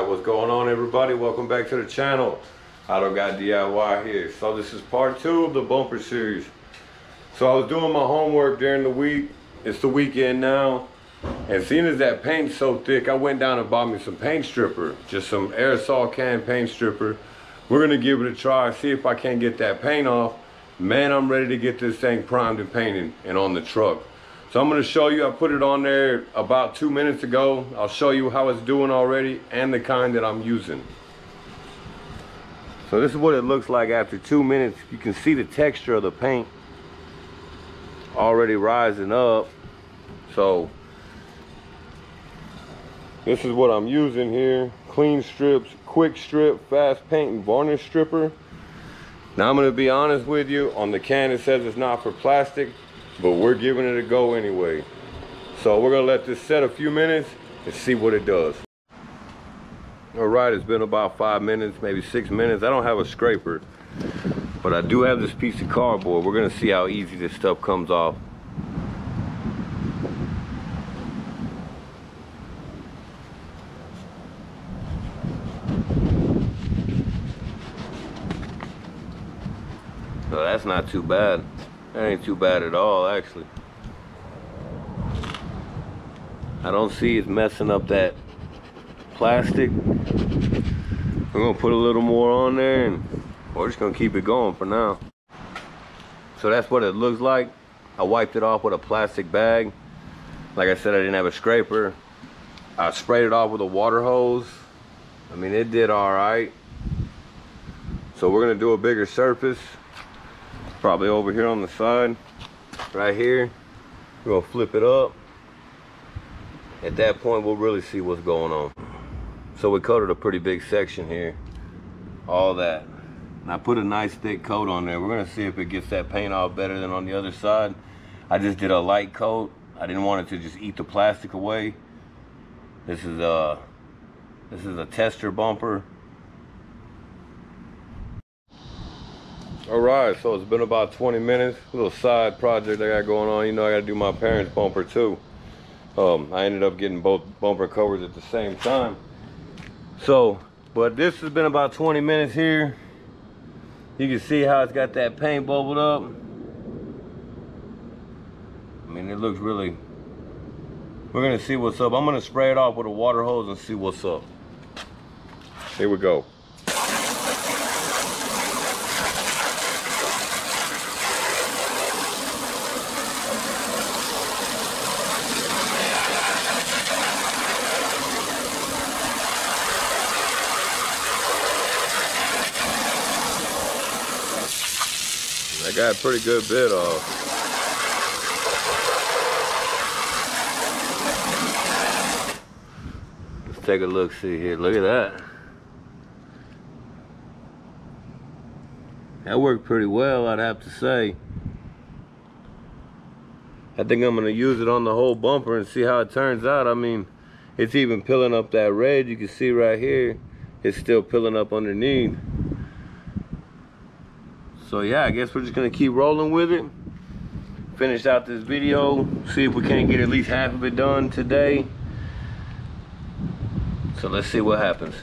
what's going on, everybody? Welcome back to the channel. Auto Guy DIY here. So this is part 2 of the bumper series. So I was doing my homework during the week. It's the weekend now, and seeing as that paint's so thick, I went down and bought me some paint stripper, just some aerosol can paint stripper. We're gonna give it a try, see if I can't get that paint off. Man, I'm ready to get this thing primed and painted and on the truck. So I'm going to show you, I put it on there about 2 minutes ago. I'll show you how it's doing already and the kind that I'm using. So this is what it looks like after 2 minutes. You can see the texture of the paint already rising up. So this is what I'm using here. Clean strips, quick strip, fast paint and varnish stripper. Now I'm going to be honest with you, on the can it says it's not for plastic, but we're giving it a go anyway. So we're gonna let this set a few minutes and see what it does. All right, it's been about 5 minutes, maybe 6 minutes. I don't have a scraper, but I do have this piece of cardboard. We're gonna see how easy this stuff comes off. So that's not too bad. That ain't too bad at all, actually. I don't see it messing up that plastic. We're gonna put a little more on there and we're just gonna keep it going for now. So that's what it looks like. I wiped it off with a plastic bag. Like I said, I didn't have a scraper. I sprayed it off with a water hose. I mean, it did all right. So we're gonna do a bigger surface. Probably over here on the side, right here. We're gonna flip it up. At that point, we'll really see what's going on. So we coated a pretty big section here, all that. And I put a nice thick coat on there. We're gonna see if it gets that paint off better than on the other side. I just did a light coat. I didn't want it to just eat the plastic away. This is a tester bumper. All right, so it's been about 20 minutes. A little side project I got going on. You know, I got to do my parents' bumper too. I ended up getting both bumper covers at the same time. So, but this has been about 20 minutes here. You can see how it's got that paint bubbled up. I mean, it looks really... We're gonna see what's up. I'm gonna spray it off with a water hose and see what's up. Here we go. I got a pretty good bit off. Let's take a look, see here. Look at that. That worked pretty well, I'd have to say. I think I'm gonna use it on the whole bumper and see how it turns out. I mean, it's even peeling up that red. You can see right here, it's still peeling up underneath. So yeah, I guess we're just gonna keep rolling with it. Finish out this video, see if we can't get at least half of it done today. So let's see what happens.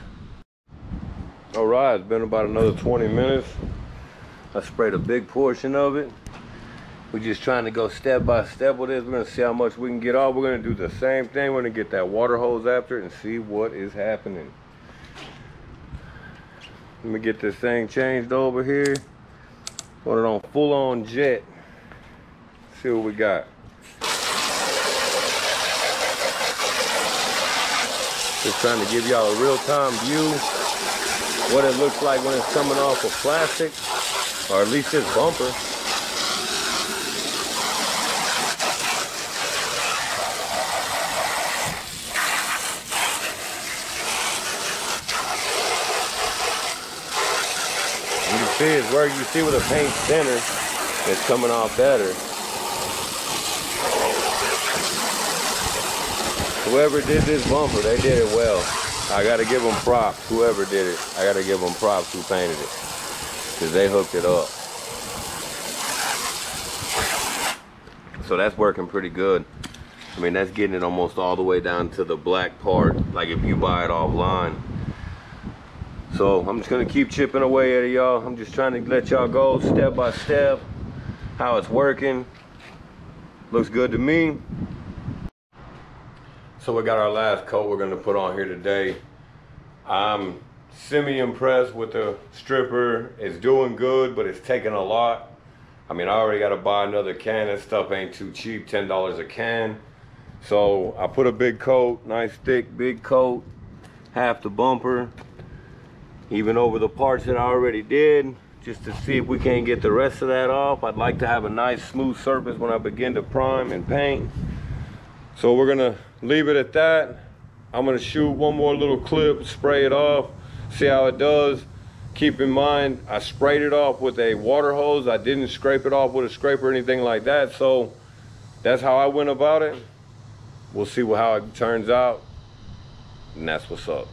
All right, it's been about another 20 minutes. I sprayed a big portion of it. We're just trying to go step by step with this. We're gonna see how much we can get off. We're gonna do the same thing. We're gonna get that water hose after it and see what is happening. Let me get this thing changed over here. Put it on full-on jet. See what we got. Just trying to give y'all a real-time view what it looks like when it's coming off of plastic, or at least this bumper. You can see it's where you see where the paint thinner, it's coming off better. Whoever did this bumper, they did it well. I gotta give them props. Whoever did it, I gotta give them props who painted it, because they hooked it up. So that's working pretty good. I mean, that's getting it almost all the way down to the black part, like if you buy it offline. So I'm just gonna keep chipping away at it, y'all. I'm just trying to let y'all go step by step how it's working. Looks good to me. So we got our last coat we're gonna put on here today. I'm semi-impressed with the stripper. It's doing good, but it's taking a lot. I mean, I already gotta buy another can. This stuff ain't too cheap, $10 a can. So I put a big coat, nice thick big coat, half the bumper, even over the parts that I already did, just to see if we can't get the rest of that off. I'd like to have a nice smooth surface when I begin to prime and paint. So we're gonna leave it at that. I'm gonna shoot one more little clip, spray it off, see how it does. Keep in mind, I sprayed it off with a water hose. I didn't scrape it off with a scraper or anything like that. So that's how I went about it. We'll see how it turns out. And that's what's up.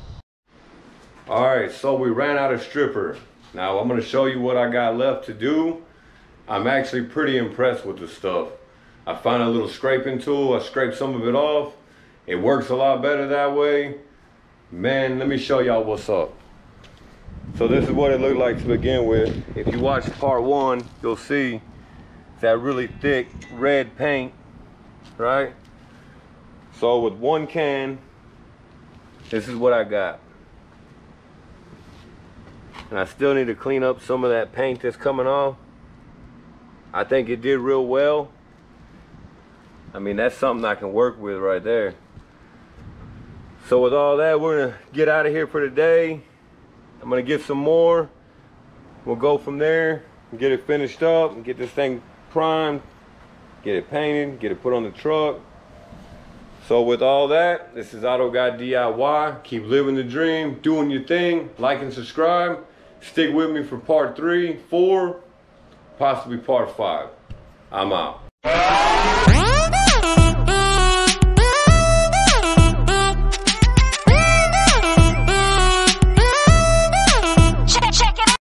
All right, so we ran out of stripper. Now I'm gonna show you what I got left to do. I'm actually pretty impressed with the stuff. I found a little scraping tool. I scraped some of it off. It works a lot better that way. Man, let me show y'all what's up. So this is what it looked like to begin with. If you watch part one, you'll see that really thick red paint, right? So with one can, this is what I got. And I still need to clean up some of that paint that's coming off. I think it did real well. I mean, that's something I can work with right there. So with all that, we're gonna get out of here for today. I'm gonna get some more. We'll go from there and get it finished up and get this thing primed, get it painted, get it put on the truck. So with all that, this is Auto Guy DIY. Keep living the dream, doing your thing, like and subscribe. Stick with me for part 3, 4, possibly part 5. I'm out.